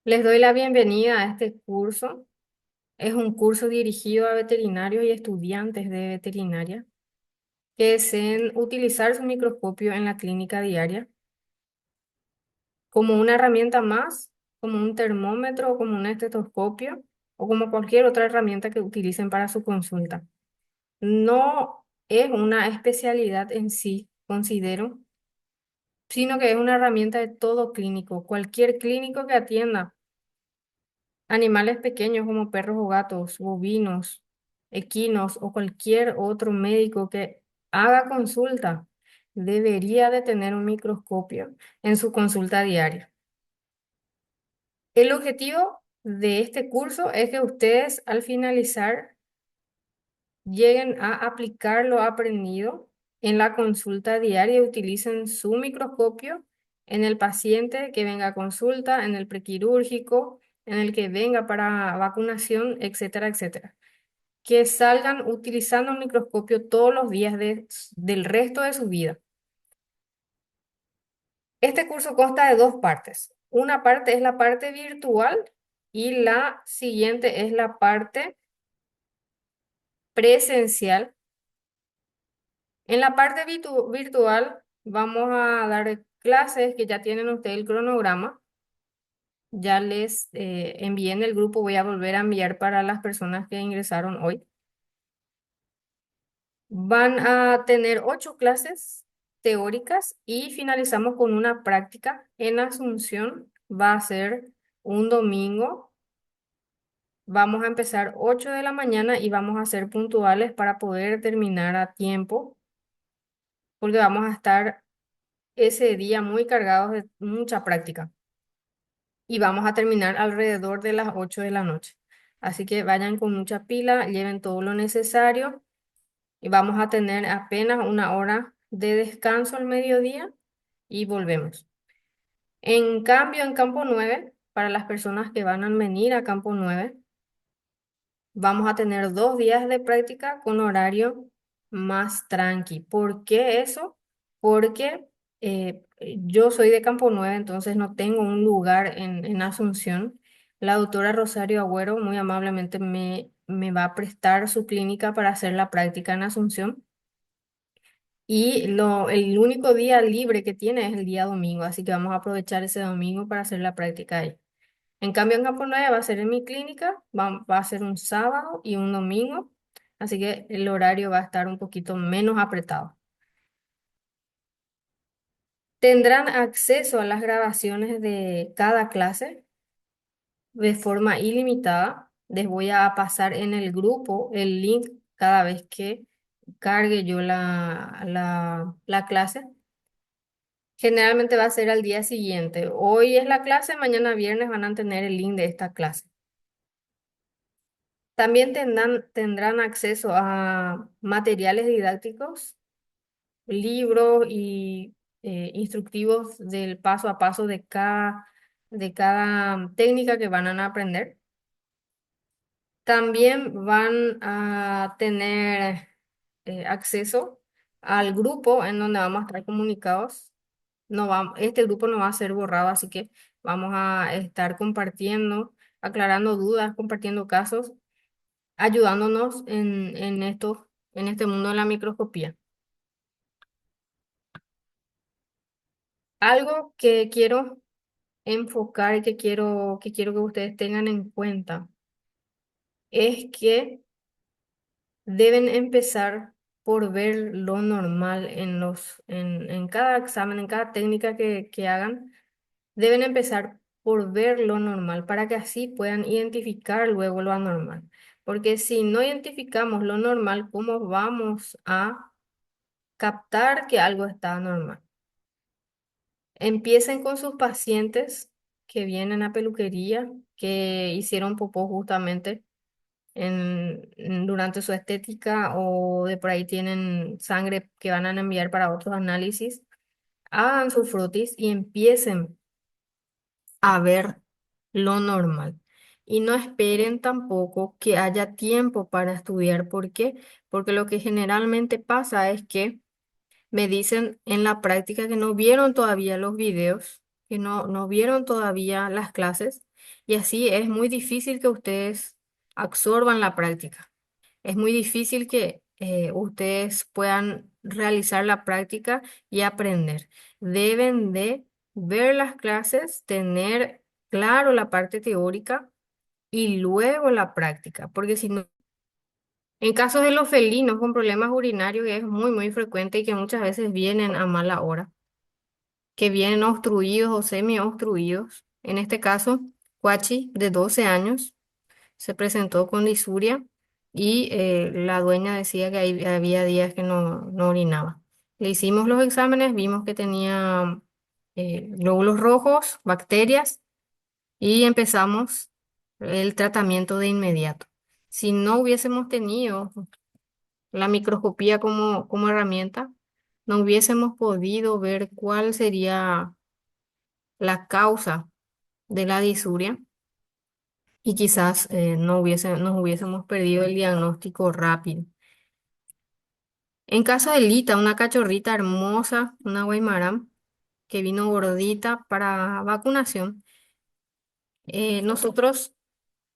Les doy la bienvenida a este curso. Es un curso dirigido a veterinarios y estudiantes de veterinaria que deseen utilizar su microscopio en la clínica diaria como una herramienta más, como un termómetro o como un estetoscopio o como cualquier otra herramienta que utilicen para su consulta. No es una especialidad en sí, considero, sino que es una herramienta de todo clínico. Cualquier clínico que atienda animales pequeños como perros o gatos, bovinos, equinos o cualquier otro médico que haga consulta debería de tener un microscopio en su consulta diaria. El objetivo de este curso es que ustedes al finalizar lleguen a aplicar lo aprendido en la consulta diaria y utilicen su microscopio en el paciente que venga a consulta, en el prequirúrgico, en el que venga para vacunación, etcétera, etcétera. Que salgan utilizando un microscopio todos los días del resto de su vida. Este curso consta de dos partes. Una parte es la parte virtual y la siguiente es la parte presencial. En la parte virtual vamos a dar clases que ya tienen ustedes el cronograma. Ya les envié en el grupo, voy a volver a enviar para las personas que ingresaron hoy. Van a tener 8 clases teóricas y finalizamos con una práctica en Asunción. Va a ser un domingo. Vamos a empezar 8 de la mañana y vamos a ser puntuales para poder terminar a tiempo, porque vamos a estar ese día muy cargados de mucha práctica y vamos a terminar alrededor de las 8 de la noche. Así que vayan con mucha pila, lleven todo lo necesario y vamos a tener apenas una hora de descanso al mediodía y volvemos. En cambio, en Campo 9 para las personas que van a venir a Campo 9 vamos a tener 2 días de práctica con horario más tranqui. ¿Por qué eso? Porque yo soy de Campo 9, entonces no tengo un lugar en Asunción. La doctora Rosario Agüero muy amablemente me va a prestar su clínica para hacer la práctica en Asunción. Y el único día libre que tiene es el día domingo, así que vamos a aprovechar ese domingo para hacer la práctica ahí. En cambio, en Campo 9 va a ser en mi clínica, va a ser un sábado y un domingo, así que el horario va a estar un poquito menos apretado. Tendrán acceso a las grabaciones de cada clase de forma ilimitada. Les voy a pasar en el grupo el link cada vez que cargue yo la clase. Generalmente va a ser al día siguiente. Hoy es la clase, mañana viernes van a tener el link de esta clase. También tendrán acceso a materiales didácticos, libros y instructivos del paso a paso de cada técnica que van a aprender. También van a tener acceso al grupo en donde vamos a estar comunicados. Este grupo no va a ser borrado, así que vamos a estar compartiendo, aclarando dudas, compartiendo casos, ayudándonos en este mundo de la microscopía. Algo que quiero enfocar y que quiero que ustedes tengan en cuenta es que deben empezar por ver lo normal en cada examen, en cada técnica que hagan. Deben empezar por ver lo normal para que así puedan identificar luego lo anormal. Porque si no identificamos lo normal, ¿cómo vamos a captar que algo está anormal? Empiecen con sus pacientes que vienen a peluquería, que hicieron popó justamente durante su estética o de por ahí tienen sangre que van a enviar para otros análisis. Hagan su frotis y empiecen a ver lo normal. Y no esperen tampoco que haya tiempo para estudiar. ¿Por qué? Porque lo que generalmente pasa es que me dicen en la práctica que no vieron todavía los videos, que no vieron todavía las clases Y así es muy difícil que ustedes absorban la práctica. Es muy difícil que ustedes puedan realizar la práctica y aprender. Deben de ver las clases, tener claro la parte teórica y luego la práctica, porque si no, en casos de los felinos con problemas urinarios que es muy frecuente y que muchas veces vienen a mala hora, que vienen obstruidos o semi-obstruidos. En este caso, Cuachi, de 12 años, se presentó con disuria y la dueña decía que había días que no orinaba. Le hicimos los exámenes, vimos que tenía glóbulos rojos, bacterias y empezamos el tratamiento de inmediato. Si no hubiésemos tenido la microscopía como herramienta, no hubiésemos podido ver cuál sería la causa de la disuria y quizás nos hubiésemos perdido el diagnóstico rápido. En caso de Lita, una cachorrita hermosa, una Guaymarán, que vino gordita para vacunación, nosotros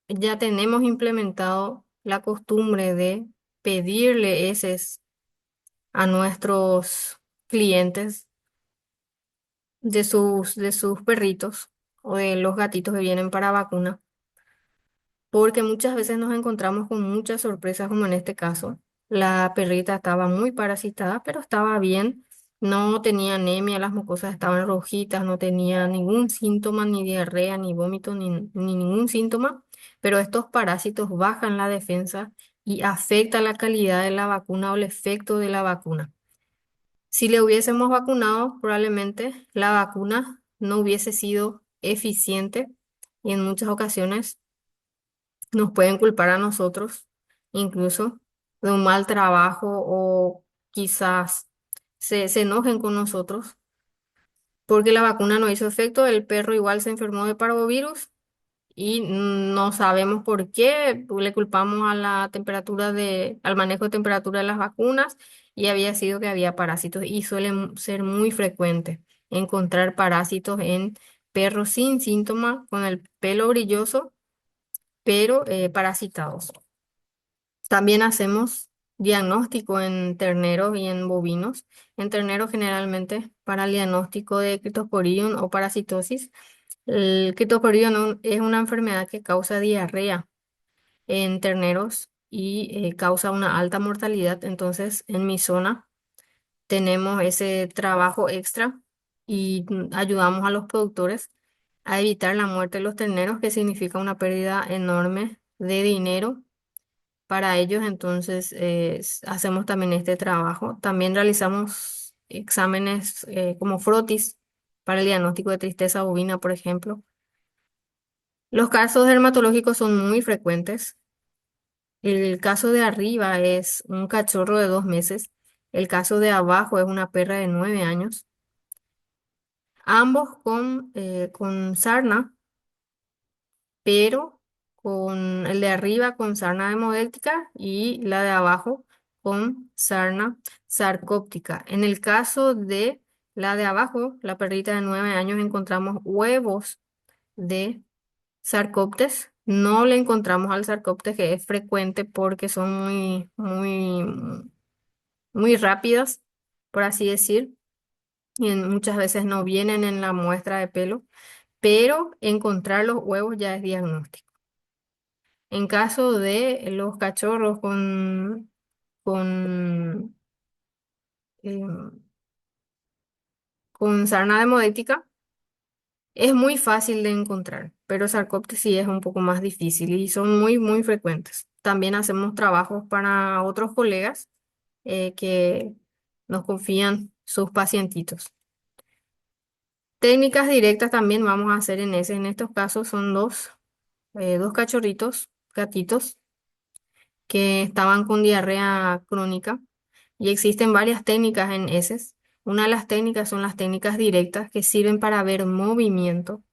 ya tenemos implementado la costumbre de pedirle heces a nuestros clientes de sus perritos o de los gatitos que vienen para vacuna, porque muchas veces nos encontramos con muchas sorpresas, como en este caso. La perrita estaba muy parasitada, pero estaba bien, no tenía anemia, las mucosas estaban rojitas, no tenía ningún síntoma, ni diarrea, ni vómito, ni ningún síntoma, pero estos parásitos bajan la defensa y afectan la calidad de la vacuna o el efecto de la vacuna. Si le hubiésemos vacunado, probablemente la vacuna no hubiese sido eficiente y en muchas ocasiones nos pueden culpar a nosotros, incluso de un mal trabajo o quizás se enojen con nosotros porque la vacuna no hizo efecto, el perro igual se enfermó de parvovirus y no sabemos por qué, le culpamos a la temperatura al manejo de temperatura de las vacunas y había sido que había parásitos y suelen ser muy frecuentes encontrar parásitos en perros sin síntomas, con el pelo brilloso, pero parasitados. También hacemos diagnóstico en terneros y en bovinos. En terneros generalmente para el diagnóstico de Cryptosporidium o parasitosis. El Cryptosporidium es una enfermedad que causa diarrea en terneros y causa una alta mortalidad. Entonces, en mi zona tenemos ese trabajo extra y ayudamos a los productores a evitar la muerte de los terneros, que significa una pérdida enorme de dinero para ellos. Entonces, hacemos también este trabajo. También realizamos exámenes como frotis para el diagnóstico de tristeza bovina, por ejemplo. Los casos dermatológicos son muy frecuentes. El caso de arriba es un cachorro de 2 meses. El caso de abajo es una perra de 9 años. Ambos con sarna, pero con el de arriba con sarna hemodéltica y la de abajo con sarna sarcóptica. En el caso de la de abajo, la perrita de 9 años, encontramos huevos de sarcóptes. No le encontramos al sarcóptes, que es frecuente porque son muy rápidas, por así decir, y muchas veces no vienen en la muestra de pelo, pero encontrar los huevos ya es diagnóstico. En caso de los cachorros con, em, con sarna demodética, es muy fácil de encontrar, pero Sarcoptes sí es un poco más difícil y son muy frecuentes. También hacemos trabajos para otros colegas que nos confían sus pacientitos. Técnicas directas también vamos a hacer en estos casos son dos cachorritos, gatitos, que estaban con diarrea crónica y existen varias técnicas en heces. Una de las técnicas son las técnicas directas que sirven para ver movimiento.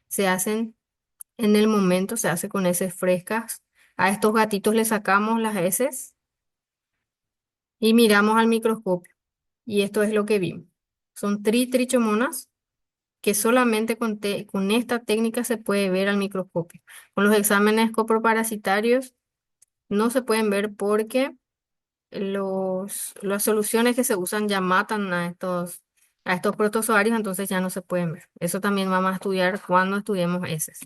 Se hacen en el momento, se hace con heces frescas. A estos gatitos le sacamos las heces y miramos al microscopio. Y esto es lo que vimos. Son trichomonas que solamente con esta técnica se puede ver al microscopio. Con los exámenes coproparasitarios no se pueden ver porque las soluciones que se usan ya matan a estos protozoarios, entonces ya no se pueden ver. Eso también vamos a estudiar cuando estudiemos heces.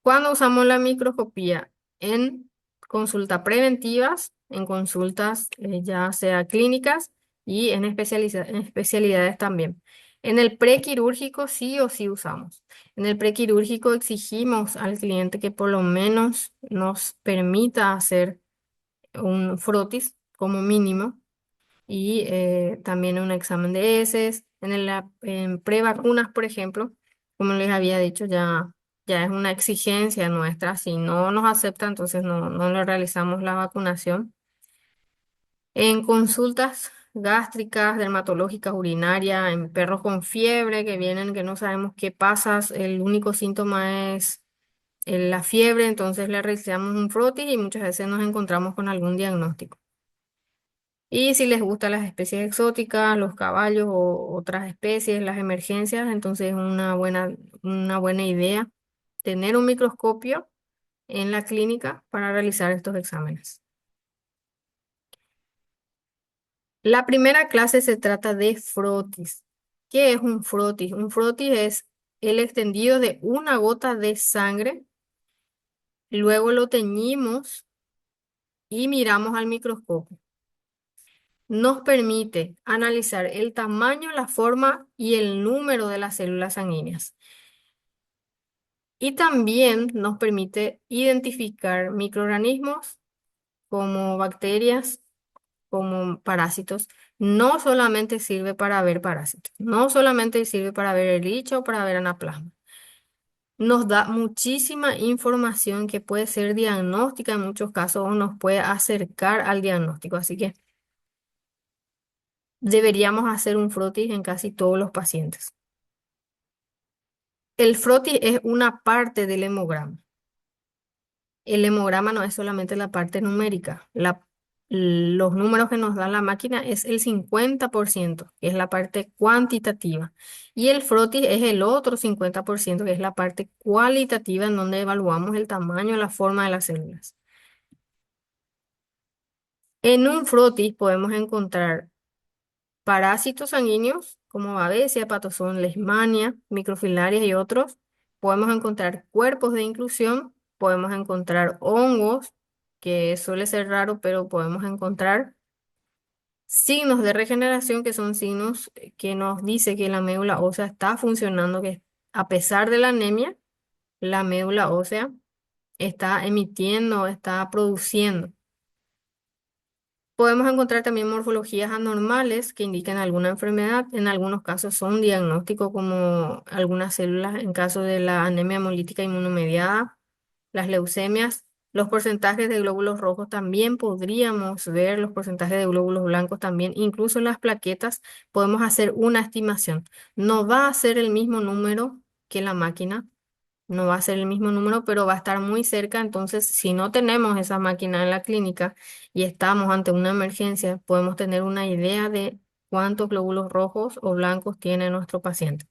Cuando usamos la microscopía en consultas preventivas, en consultas ya sea clínicas y en especialidades también. En el prequirúrgico sí o sí usamos. En el prequirúrgico exigimos al cliente que por lo menos nos permita hacer un frotis como mínimo y también un examen de heces. En prevacunas, por ejemplo, como les había dicho, ya es una exigencia nuestra. Si no nos acepta, entonces no le realizamos la vacunación. En consultas gástricas, dermatológicas, urinarias, en perros con fiebre que vienen, que no sabemos qué pasa, el único síntoma es la fiebre, entonces le realizamos un frotis y muchas veces nos encontramos con algún diagnóstico. Y si les gustan las especies exóticas, los caballos o otras especies, las emergencias, entonces es una buena idea tener un microscopio en la clínica para realizar estos exámenes. La primera clase se trata de frotis. ¿Qué es un frotis? Un frotis es el extendido de una gota de sangre, luego lo teñimos y miramos al microscopio. Nos permite analizar el tamaño, la forma y el número de las células sanguíneas. Y también nos permite identificar microorganismos como bacterias, como parásitos. No solamente sirve para ver parásitos, no solamente sirve para ver el bicho o para ver anaplasma. Nos da muchísima información que puede ser diagnóstica en muchos casos o nos puede acercar al diagnóstico. Así que deberíamos hacer un frotis en casi todos los pacientes. El frotis es una parte del hemograma. El hemograma no es solamente la parte numérica. Los números que nos da la máquina es el 50%, que es la parte cuantitativa. Y el frotis es el otro 50%, que es la parte cualitativa, en donde evaluamos el tamaño, la forma de las células. En un frotis podemos encontrar parásitos sanguíneos como Babesia, Patozón, Leishmania, microfilarias y otros. Podemos encontrar cuerpos de inclusión, podemos encontrar hongos, que suele ser raro, pero podemos encontrar signos de regeneración, que son signos que nos dice que la médula ósea está funcionando, que a pesar de la anemia, la médula ósea está emitiendo, está produciendo. Podemos encontrar también morfologías anormales que indican alguna enfermedad. En algunos casos son diagnósticos como algunas células en caso de la anemia hemolítica inmunomediada, las leucemias. Los porcentajes de glóbulos rojos también podríamos ver, los porcentajes de glóbulos blancos también, incluso las plaquetas podemos hacer una estimación. No va a ser el mismo número que la máquina, no va a ser el mismo número, pero va a estar muy cerca. Entonces, si no tenemos esa máquina en la clínica y estamos ante una emergencia, podemos tener una idea de cuántos glóbulos rojos o blancos tiene nuestro paciente.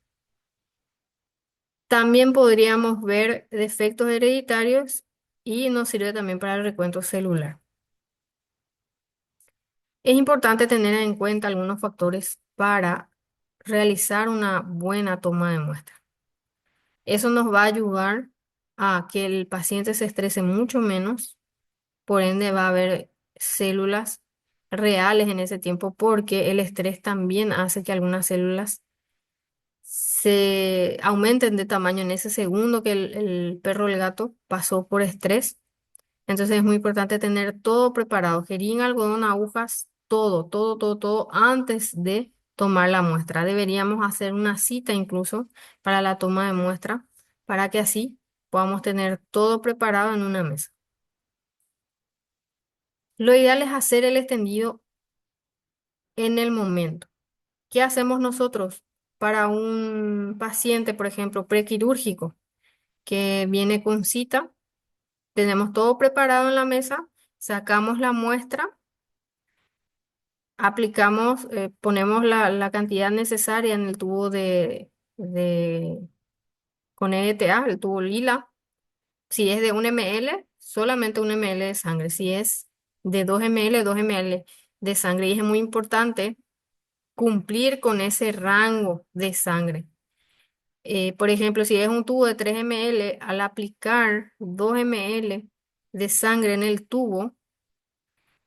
También podríamos ver defectos hereditarios y nos sirve también para el recuento celular. Es importante tener en cuenta algunos factores para realizar una buena toma de muestra. Eso nos va a ayudar a que el paciente se estrese mucho menos, por ende va a haber células reales en ese tiempo porque el estrés también hace que algunas células se aumenten de tamaño en ese segundo que el perro o el gato pasó por estrés. Entonces es muy importante tener todo preparado, jeringa, algodón, agujas, todo antes de tomar la muestra. Deberíamos hacer una cita incluso para la toma de muestra para que así podamos tener todo preparado en una mesa. Lo ideal es hacer el extendido en el momento. ¿Qué hacemos nosotros para un paciente, por ejemplo, prequirúrgico que viene con cita? Tenemos todo preparado en la mesa, sacamos la muestra Aplicamos, ponemos la cantidad necesaria en el tubo con EDTA, el tubo lila. Si es de 1 ml, solamente 1 ml de sangre. Si es de 2 ml, 2 ml de sangre. Y es muy importante cumplir con ese rango de sangre. Por ejemplo, si es un tubo de 3 ml, al aplicar 2 ml de sangre en el tubo,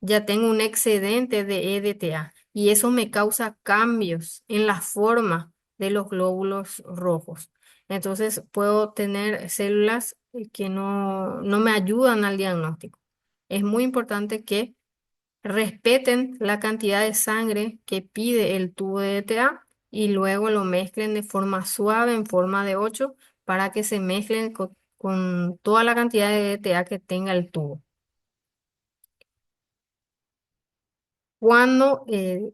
ya tengo un excedente de EDTA y eso me causa cambios en la forma de los glóbulos rojos. Entonces puedo tener células que no me ayudan al diagnóstico. Es muy importante que respeten la cantidad de sangre que pide el tubo de EDTA y luego lo mezclen de forma suave en forma de 8 para que se mezclen con toda la cantidad de EDTA que tenga el tubo. Cuando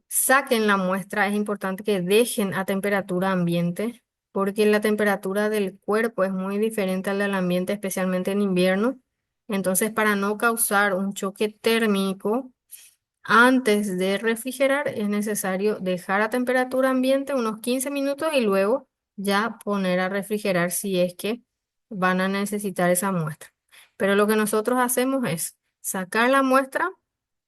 saquen la muestra es importante que dejen a temperatura ambiente porque la temperatura del cuerpo es muy diferente al del ambiente, especialmente en invierno. Entonces, para no causar un choque térmico, antes de refrigerar es necesario dejar a temperatura ambiente unos 15 minutos y luego ya poner a refrigerar si es que van a necesitar esa muestra. Pero lo que nosotros hacemos es sacar la muestra,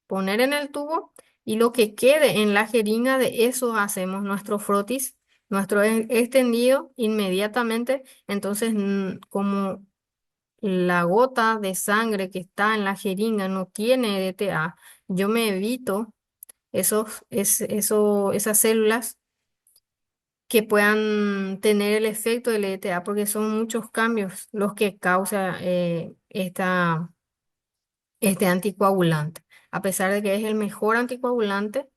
poner en el tubo y lo que quede en la jeringa de eso hacemos nuestro frotis, nuestro extendido inmediatamente. Entonces, como la gota de sangre que está en la jeringa no tiene DTA, yo me evito esas células que puedan tener el efecto del ETA, porque son muchos cambios los que causa este anticoagulante. A pesar de que es el mejor anticoagulante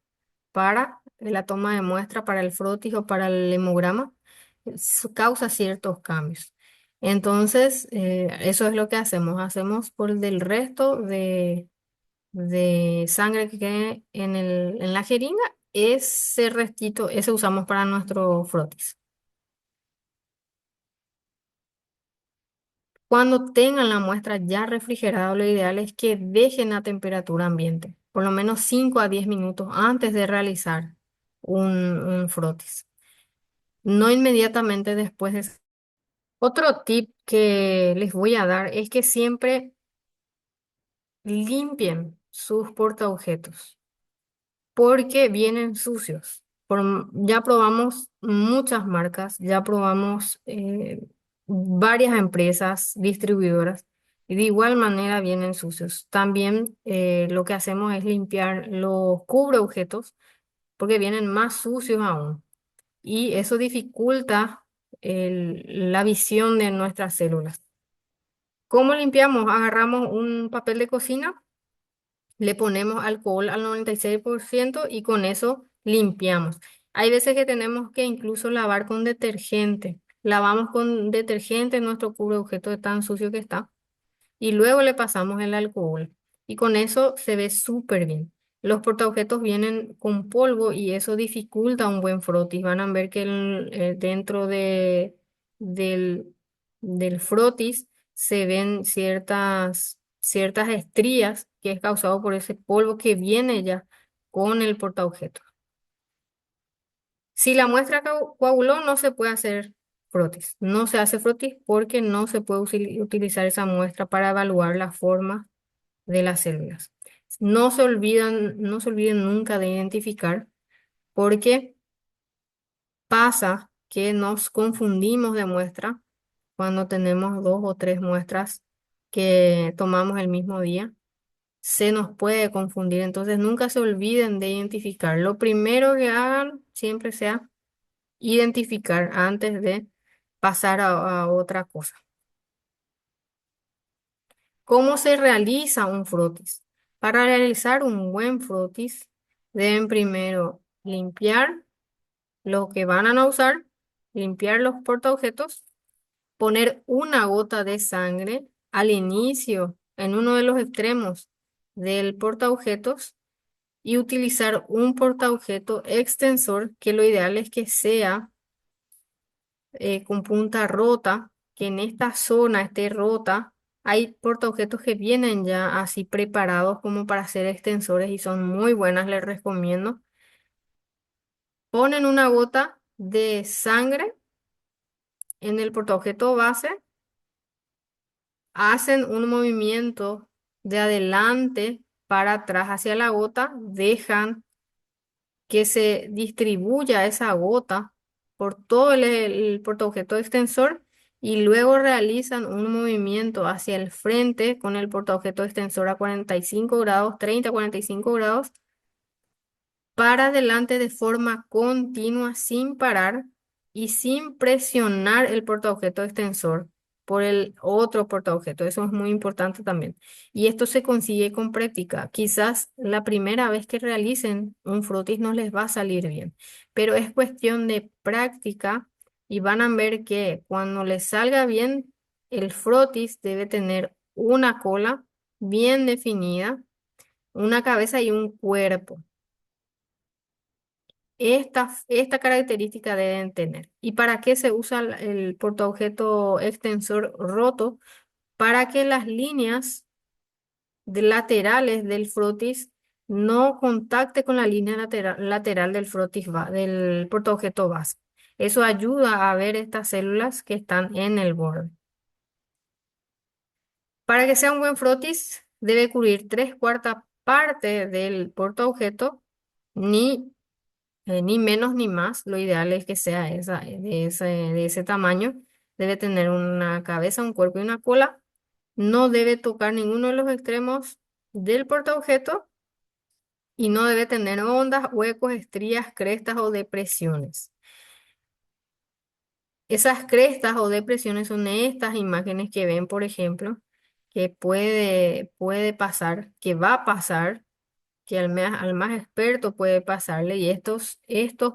para la toma de muestra, para el frotis o para el hemograma, causa ciertos cambios. Entonces, eso es lo que hacemos. Hacemos por el del resto de sangre que quede en la jeringa, ese restito, ese usamos para nuestro frotis. Cuando tengan la muestra ya refrigerada, lo ideal es que dejen a temperatura ambiente, por lo menos 5 a 10 minutos antes de realizar un frotis. No inmediatamente después de... Otro tip que les voy a dar es que siempre limpien sus portaobjetos, porque vienen sucios. Ya probamos muchas marcas, ya probamos varias empresas distribuidoras y de igual manera vienen sucios. También lo que hacemos es limpiar los cubreobjetos porque vienen más sucios aún y eso dificulta la visión de nuestras células. ¿Cómo limpiamos? Agarramos un papel de cocina, le ponemos alcohol al 96% y con eso limpiamos. Hay veces que tenemos que incluso lavar con detergente. Lavamos con detergente nuestro cubre objeto de tan sucio que está y luego le pasamos el alcohol. Y con eso se ve súper bien. Los portaobjetos vienen con polvo y eso dificulta un buen frotis. Van a ver que dentro del, del frotis se ven ciertas estrías que es causado por ese polvo que viene ya con el portaobjetos. Si la muestra coaguló, no se puede hacer frotis. No se hace frotis porque no se puede utilizar esa muestra para evaluar la forma de las células. No se olviden nunca de identificar porque pasa que nos confundimos de muestra cuando tenemos 2 o 3 muestras que tomamos el mismo día. Se nos puede confundir, entonces nunca se olviden de identificar. Lo primero que hagan siempre sea identificar antes de pasar a otra cosa. ¿Cómo se realiza un frotis? Para realizar un buen frotis, deben primero limpiar lo que van a no usar, limpiar los portaobjetos, poner una gota de sangre al inicio, en uno de los extremos del portaobjetos y utilizar un portaobjeto extensor, que lo ideal es que sea con punta rota, que en esta zona esté rota. Hay portaobjetos que vienen ya así preparados como para hacer extensores y son muy buenas, les recomiendo. Ponen una gota de sangre en el portaobjeto base, hacen un movimiento de adelante para atrás hacia la gota, dejan que se distribuya esa gota por todo el portaobjeto extensor y luego realizan un movimiento hacia el frente con el portaobjeto extensor a 45 grados, 30 a 45 grados, para adelante de forma continua sin parar y sin presionar el portaobjeto extensor por el otro portaobjeto. Eso es muy importante también. Y esto se consigue con práctica. Quizás la primera vez que realicen un frotis no les va a salir bien, pero es cuestión de práctica y van a ver que cuando les salga bien, el frotis debe tener una cola bien definida, una cabeza y un cuerpo. Esta característica deben tener. ¿Y para qué se usa el portaobjeto extensor roto? Para que las líneas laterales del frotis no contacte con la línea lateral del del portaobjeto base. Eso ayuda a ver estas células que están en el borde. Para que sea un buen frotis, debe cubrir tres cuartas partes del portaobjeto, ni ni menos ni más. Lo ideal es que sea de ese tamaño. Debe tener una cabeza, un cuerpo y una cola. No debe tocar ninguno de los extremos del portaobjeto y no debe tener ondas, huecos, estrías, crestas o depresiones. Esas crestas o depresiones son estas imágenes que ven, por ejemplo, que puede pasar, que va a pasar, que al más experto puede pasarle, y estos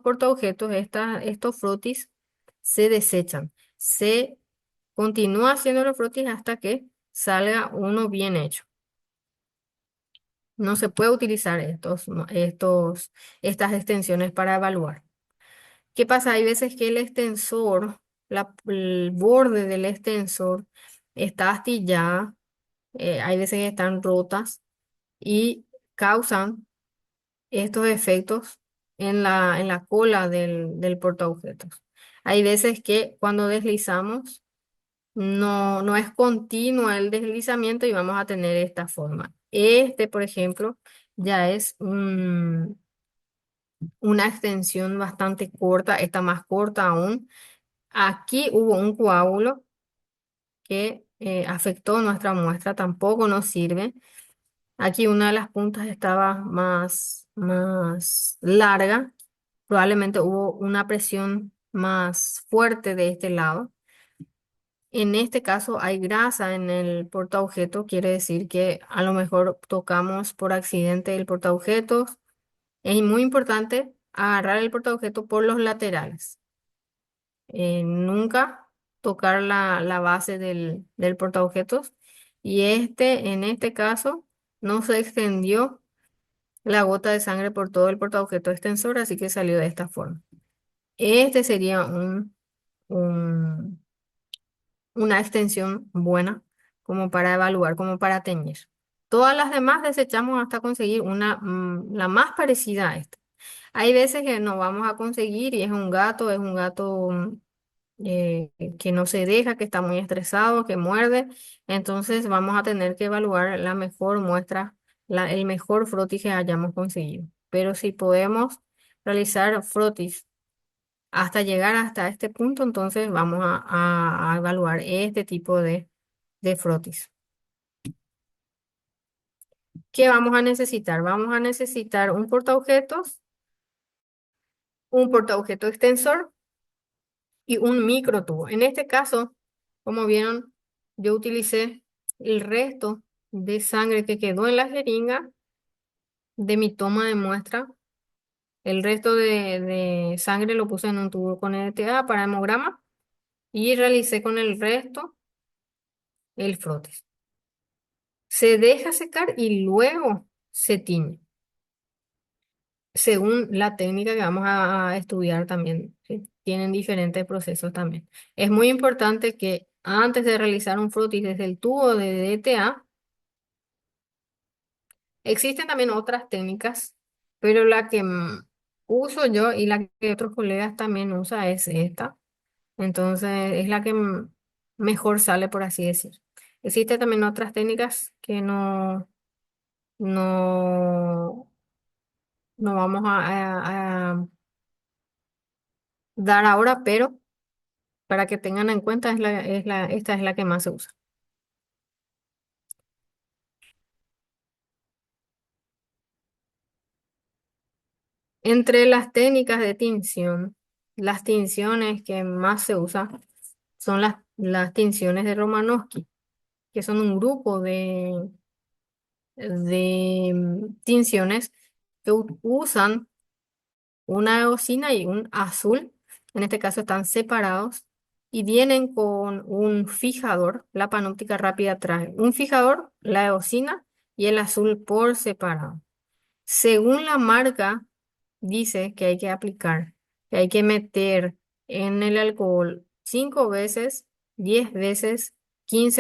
portaobjetos, estos frotis, se desechan. Se continúa haciendo los frotis hasta que salga uno bien hecho. No se puede utilizar estas extensiones para evaluar. ¿Qué pasa? Hay veces que el extensor, el borde del extensor está astillada, hay veces que están rotas y causan estos efectos en la cola del portaobjetos. Hay veces que cuando deslizamos no es continuo el deslizamiento y vamos a tener esta forma. Este, por ejemplo, ya es una extensión bastante corta, esta más corta aún. Aquí hubo un coágulo que afectó nuestra muestra, tampoco nos sirve. Aquí una de las puntas estaba más larga. Probablemente hubo una presión más fuerte de este lado. En este caso hay grasa en el portaobjeto, quiere decir que a lo mejor tocamos por accidente el portaobjetos. Es muy importante agarrar el portaobjeto por los laterales. Nunca tocar la base del portaobjetos. Y en este caso, no se extendió la gota de sangre por todo el portaobjeto extensor, así que salió de esta forma. Este sería un- una extensión buena como para evaluar, como para teñir. Todas las demás desechamos hasta conseguir la más parecida a esta. Hay veces que no vamos a conseguir y es un gato que no se deja, que está muy estresado, que muerde. Entonces vamos a tener que evaluar la mejor muestra, el mejor frotis que hayamos conseguido. Pero si podemos realizar frotis hasta llegar hasta este punto, entonces vamos a evaluar este tipo de frotis. ¿Qué vamos a necesitar? Vamos a necesitar un portaobjetos, un portaobjeto extensor y un microtubo. En este caso, como vieron, yo utilicé el resto de sangre que quedó en la jeringa de mi toma de muestra. El resto de sangre lo puse en un tubo con ETA para hemograma y realicé con el resto el frotes. Se deja secar y luego se tiñe, según la técnica que vamos a estudiar también. ¿Sí? Tienen diferentes procesos también. Es muy importante que antes de realizar un frotis desde el tubo de DTA, existen también otras técnicas, pero uso yo y la que otros colegas también usa es esta. Entonces es la que mejor sale, por así decir. Existen también otras técnicas que no, no vamos a dar ahora, pero para que tengan en cuenta esta es la que más se usa. Entre las técnicas de tinción, las tinciones que más se usan son las tinciones de Romanowski, que son un grupo de tinciones que usan una eosina y un azul. En este caso están separados y vienen con un fijador. La panóptica rápida trae un fijador, la eosina y el azul por separado. Según la marca, dice que hay que aplicar, que hay que meter en el alcohol 5 veces, 10 veces, 15